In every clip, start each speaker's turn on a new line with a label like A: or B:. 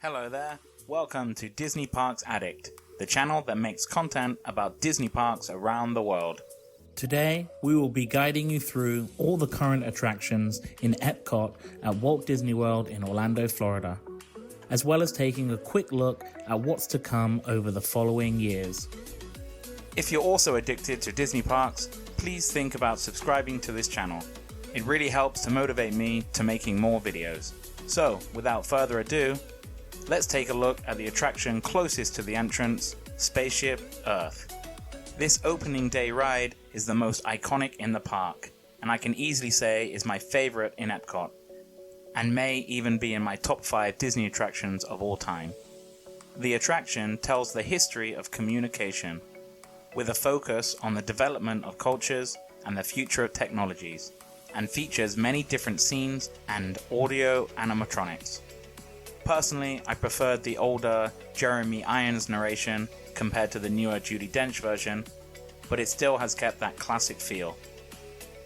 A: Hello there, welcome to Disney Parks Addict, the channel that makes content about Disney parks around the world.
B: Today, we will be guiding you through all the current attractions in Epcot at Walt Disney World in Orlando, Florida, as well as taking a quick look at what's to come over the following years.
A: If you're also addicted to Disney parks, please think about subscribing to this channel. It really helps to motivate me to making more videos. So, without further ado, let's take a look at the attraction closest to the entrance, Spaceship Earth. This opening day ride is the most iconic in the park, and I can easily say is my favorite in Epcot, and may even be in my top 5 Disney attractions of all time. The attraction tells the history of communication, with a focus on the development of cultures and the future of technologies, and features many different scenes and audio animatronics. Personally, I preferred the older Jeremy Irons narration compared to the newer Judi Dench version, but it still has kept that classic feel.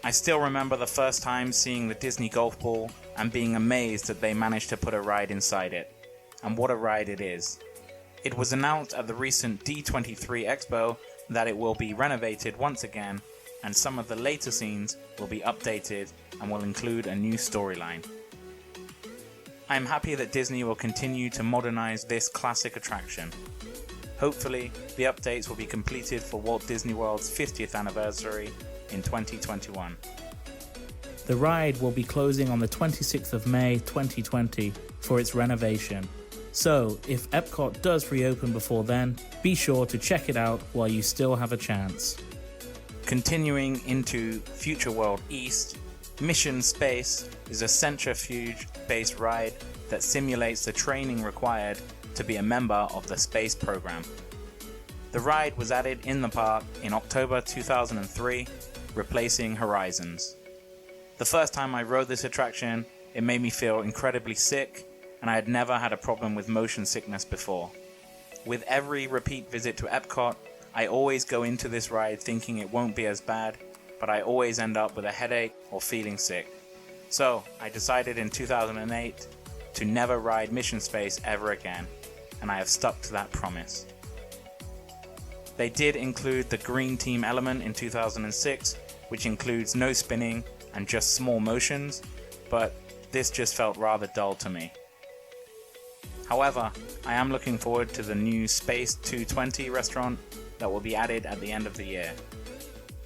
A: I still remember the first time seeing the Disney golf ball and being amazed that they managed to put a ride inside it, and what a ride it is. It was announced at the recent D23 Expo that it will be renovated once again, and some of the later scenes will be updated and will include a new storyline. I am happy that Disney will continue to modernize this classic attraction. Hopefully, the updates will be completed for Walt Disney World's 50th anniversary in 2021.
B: The ride will be closing on the 26th of May 2020 for its renovation. So, if Epcot does reopen before then, be sure to check it out while you still have a chance.
A: Continuing into Future World East, Mission Space is a centrifuge-based ride that simulates the training required to be a member of the space program. The ride was added in the park in October 2003, replacing Horizons. The first time I rode this attraction, it made me feel incredibly sick, and I had never had a problem with motion sickness before. With every repeat visit to Epcot, I always go into this ride thinking it won't be as bad, but I always end up with a headache or feeling sick. So I decided in 2008 to never ride Mission Space ever again, and I have stuck to that promise. They did include the Green Team element in 2006, which includes no spinning and just small motions, but this just felt rather dull to me. However, I am looking forward to the new Space 220 restaurant that will be added at the end of the year,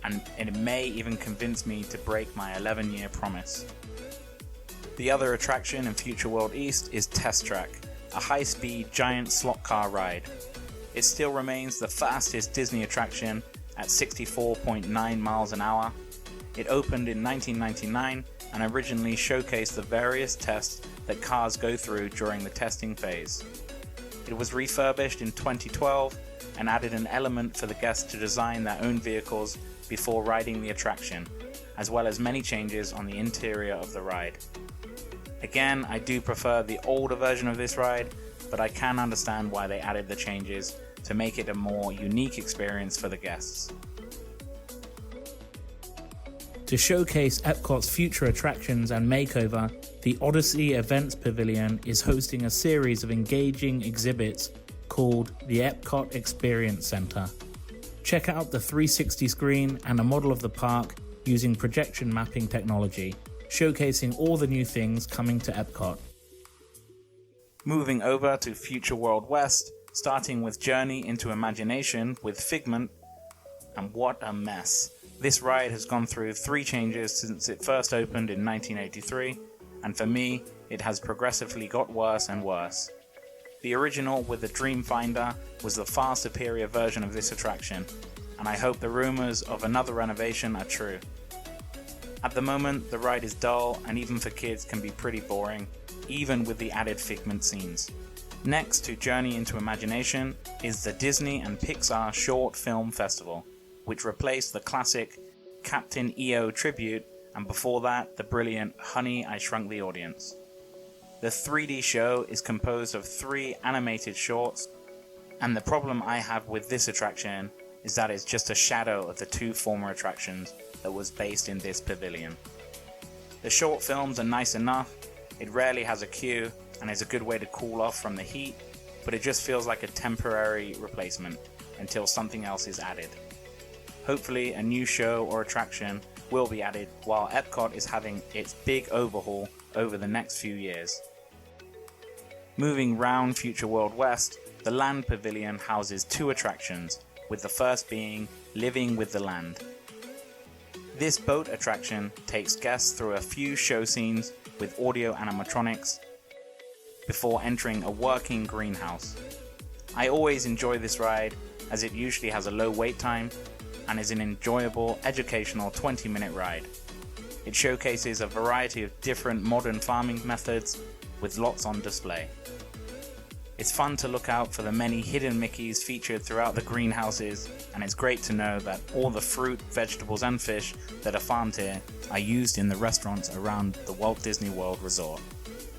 A: and it may even convince me to break my 11-year promise. The other attraction in Future World East is Test Track, a high-speed giant slot car ride. It still remains the fastest Disney attraction at 64.9 miles an hour. It opened in 1999 and originally showcased the various tests that cars go through during the testing phase. It was refurbished in 2012 and added an element for the guests to design their own vehicles before riding the attraction, as well as many changes on the interior of the ride. Again, I do prefer the older version of this ride, but I can understand why they added the changes to make it a more unique experience for the guests.
B: To showcase Epcot's future attractions and makeover, the Odyssey Events Pavilion is hosting a series of engaging exhibits called the Epcot Experience Center. Check out the 360 screen and a model of the park using projection mapping technology, showcasing all the new things coming to Epcot.
A: Moving over to Future World West, starting with Journey into Imagination with Figment, and what a mess. This ride has gone through 3 changes since it first opened in 1983, and for me, it has progressively got worse and worse. The original with the Dream Finder was the far superior version of this attraction, and I hope the rumors of another renovation are true. At the moment, the ride is dull and even for kids can be pretty boring, even with the added Figment scenes. Next to Journey into Imagination is the Disney and Pixar Short Film Festival, which replaced the classic Captain EO tribute, and before that, the brilliant Honey, I Shrunk the Audience. The 3D show is composed of 3 animated shorts, and the problem I have with this attraction is that it's just a shadow of the 2 former attractions that was based in this pavilion. The short films are nice enough, It rarely has a queue and is a good way to cool off from the heat, but it just feels like a temporary replacement until something else is added. Hopefully a new show or attraction will be added while Epcot is having its big overhaul over the next few years. Moving round Future World West, the Land Pavilion houses 2 attractions, with the first being Living with the Land. This boat attraction takes guests through a few show scenes with audio animatronics before entering a working greenhouse. I always enjoy this ride as it usually has a low wait time and is an enjoyable, educational 20-minute ride. It showcases a variety of different modern farming methods with lots on display. It's fun to look out for the many hidden Mickeys featured throughout the greenhouses, and it's great to know that all the fruit, vegetables and fish that are farmed here are used in the restaurants around the Walt Disney World resort.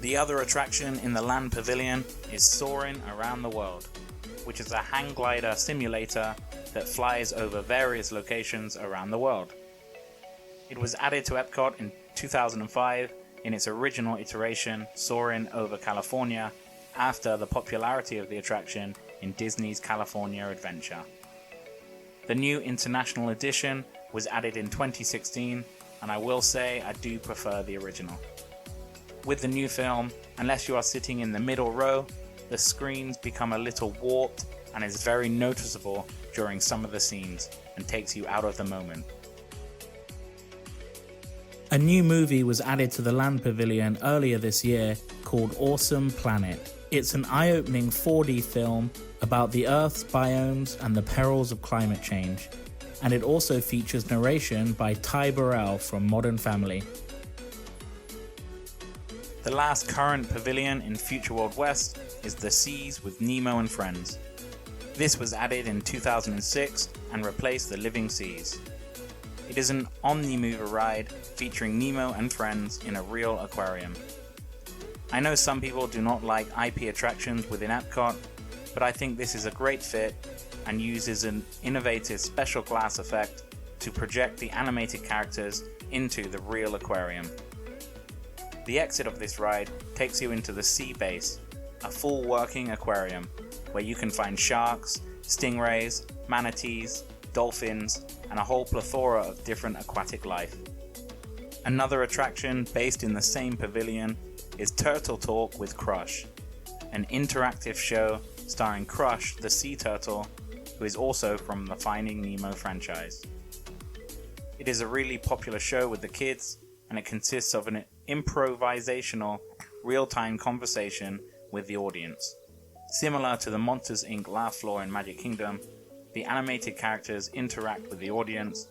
A: The other attraction in the Land Pavilion is Soarin' Around the World, which is a hang glider simulator that flies over various locations around the world. It was added to Epcot in 2005 in its original iteration, Soarin' over California, after the popularity of the attraction in Disney's California Adventure. The new international edition was added in 2016, and I will say I do prefer the original. With the new film, unless you are sitting in the middle row, the screens become a little warped and is very noticeable during some of the scenes and takes you out of the moment.
B: A new movie was added to the Land Pavilion earlier this year called Awesome Planet. It's an eye-opening 4D film about the Earth's biomes and the perils of climate change, and it also features narration by Ty Burrell from Modern Family.
A: The last current pavilion in Future World West is The Seas with Nemo and Friends. This was added in 2006 and replaced the Living Seas. It is an omni-mover ride featuring Nemo and friends in a real aquarium. I know some people do not like IP attractions within Epcot, but I think this is a great fit and uses an innovative special glass effect to project the animated characters into the real aquarium. The exit of this ride takes you into the sea base, a full working aquarium where you can find sharks, stingrays, manatees, dolphins, and a whole plethora of different aquatic life. Another attraction based in the same pavilion is Turtle Talk with Crush, an interactive show starring Crush the sea turtle, who is also from the Finding Nemo franchise. It is a really popular show with the kids, and it consists of an improvisational, real-time conversation with the audience. Similar to the Monsters Inc. laugh floor in Magic Kingdom, the animated characters interact with the audience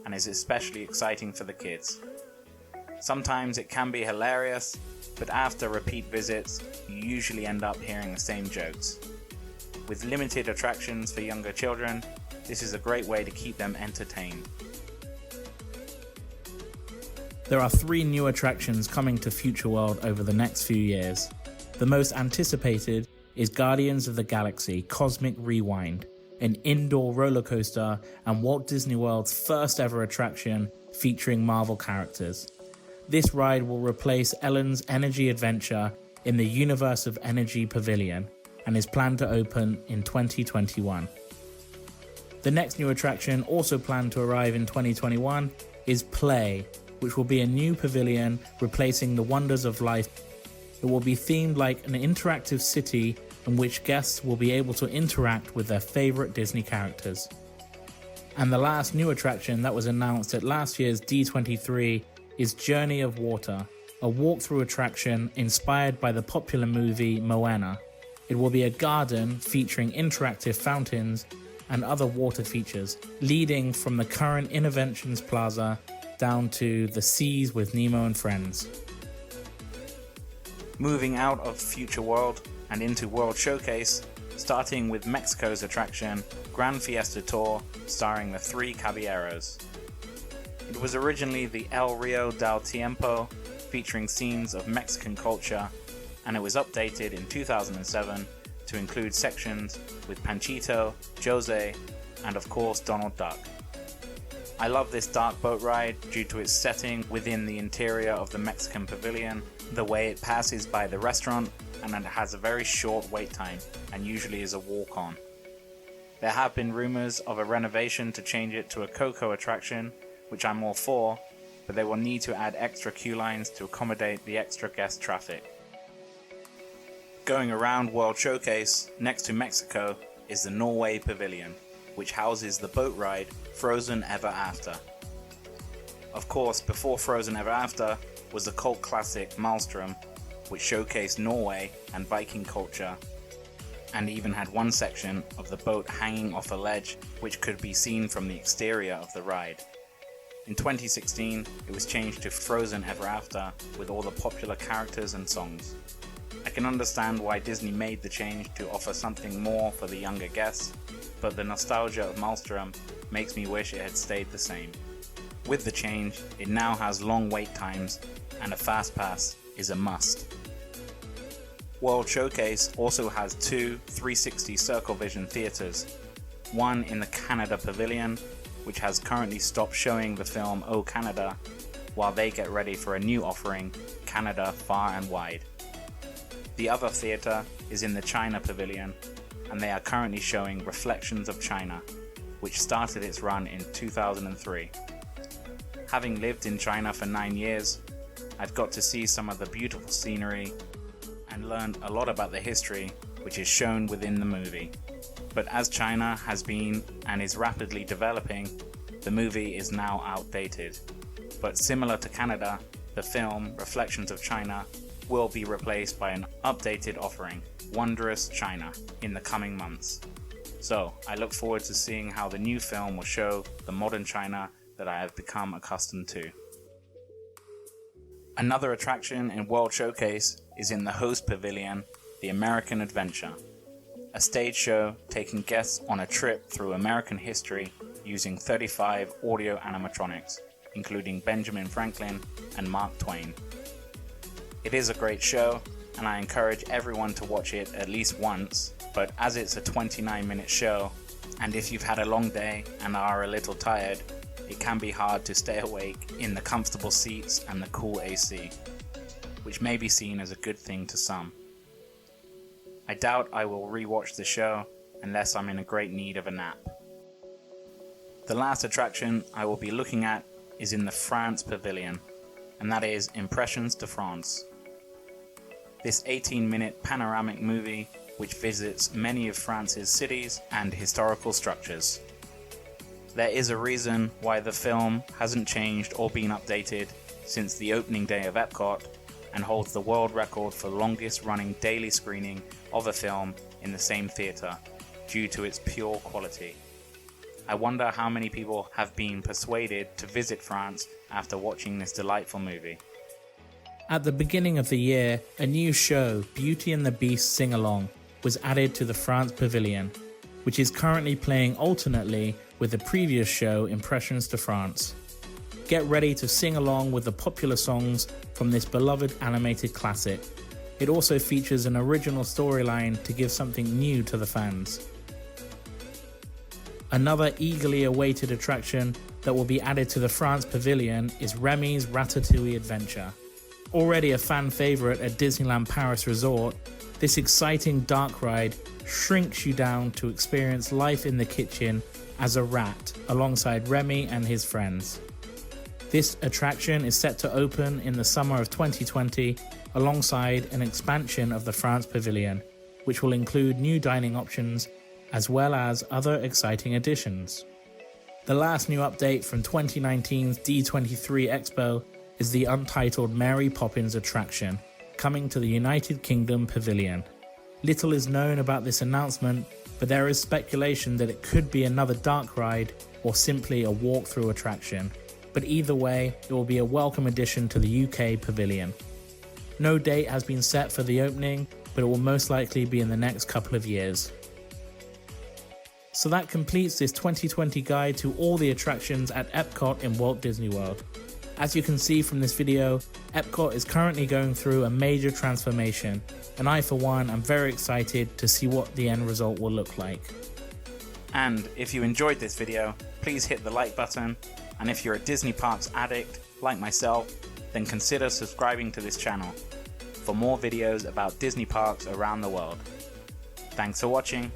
A: and is especially exciting for the kids. Sometimes it can be hilarious, but after repeat visits, you usually end up hearing the same jokes. With limited attractions for younger children, this is a great way to keep them entertained.
B: There are 3 new attractions coming to Future World over the next few years. The most anticipated is Guardians of the Galaxy Cosmic Rewind, an indoor roller coaster and Walt Disney World's first ever attraction featuring Marvel characters. This ride will replace Ellen's Energy Adventure in the Universe of Energy Pavilion and is planned to open in 2021. The next new attraction, also planned to arrive in 2021, is Play, which will be a new pavilion replacing the Wonders of Life. It will be themed like an interactive city in which guests will be able to interact with their favorite Disney characters. And the last new attraction that was announced at last year's D23 is Journey of Water, a walkthrough attraction inspired by the popular movie Moana. It will be a garden featuring interactive fountains and other water features, leading from the current Innovations Plaza down to the Seas with Nemo and Friends.
A: Moving out of Future World and into World Showcase, starting with Mexico's attraction, Gran Fiesta Tour, starring the 3 Caballeros. It was originally the El Rio del Tiempo, featuring scenes of Mexican culture, and it was updated in 2007 to include sections with Panchito, Jose, and of course Donald Duck. I love this dark boat ride due to its setting within the interior of the Mexican pavilion, the way it passes by the restaurant, and it has a very short wait time and usually is a walk-on. There have been rumors of a renovation to change it to a Coco attraction, which I'm all for, but they will need to add extra queue lines to accommodate the extra guest traffic. Going around World Showcase, next to Mexico, is the Norway Pavilion, which houses the boat ride Frozen Ever After. Of course, before Frozen Ever After was the cult classic Maelstrom, which showcased Norway and Viking culture, and even had one section of the boat hanging off a ledge which could be seen from the exterior of the ride. In 2016, it was changed to Frozen Ever After with all the popular characters and songs. I can understand why Disney made the change to offer something more for the younger guests, but the nostalgia of Maelstrom makes me wish it had stayed the same. With the change, it now has long wait times, and a fast pass is a must. World Showcase also has two 360 Circle Vision theaters, one in the Canada Pavilion, which has currently stopped showing the film Oh Canada, while they get ready for a new offering, Canada Far and Wide. The other theater is in the China Pavilion, and they are currently showing Reflections of China, which started its run in 2003. Having lived in China for 9 years, I've got to see some of the beautiful scenery and learned a lot about the history which is shown within the movie. But as China has been and is rapidly developing, the movie is now outdated. But similar to Canada, the film Reflections of China will be replaced by an updated offering, Wondrous China, in the coming months. So I look forward to seeing how the new film will show the modern China that I have become accustomed to. Another attraction in World Showcase is in the host pavilion, the American Adventure, a stage show taking guests on a trip through American history using 35 audio animatronics, including Benjamin Franklin and Mark Twain. It is a great show, and I encourage everyone to watch it at least once, but as it's a 29-minute show, and if you've had a long day and are a little tired, it can be hard to stay awake in the comfortable seats and the cool AC, which may be seen as a good thing to some. I doubt I will rewatch the show unless I'm in a great need of a nap. The last attraction I will be looking at is in the France Pavilion, and that is Impressions de France. This 18-minute panoramic movie which visits many of France's cities and historical structures. There is a reason why the film hasn't changed or been updated since the opening day of Epcot, and holds the world record for longest running daily screening of a film in the same theater, due to its pure quality. I wonder how many people have been persuaded to visit France after watching this delightful movie.
B: At the beginning of the year, a new show, Beauty and the Beast SingAlong, was added to the France Pavilion, which is currently playing alternately with the previous show, Impressions de France. Get ready to sing along with the popular songs from this beloved animated classic. It also features an original storyline to give something new to the fans. Another eagerly awaited attraction that will be added to the France Pavilion is Remys Ratatouille Adventure. Already a fan favourite at Disneyland Paris Resort, this exciting dark ride shrinks you down to experience life in the kitchen as a rat alongside Remy and his friends. This attraction is set to open in the summer of 2020 alongside an expansion of the France Pavilion, which will include new dining options as well as other exciting additions. The last new update from 2019's D23 Expo is the untitled Mary Poppins attraction, coming to the United Kingdom Pavilion. Little is known about this announcement, but there is speculation that it could be another dark ride or simply a walk-through attraction. But either way, it will be a welcome addition to the UK Pavilion. No date has been set for the opening, but it will most likely be in the next couple of years. So that completes this 2020 guide to all the attractions at Epcot in Walt Disney World. As you can see from this video, Epcot is currently going through a major transformation, and I for one am very excited to see what the end result will look like.
A: And if you enjoyed this video, please hit the like button, and if you're a Disney Parks addict like myself, then consider subscribing to this channel. for more videos about Disney parks around the world. Thanks for watching.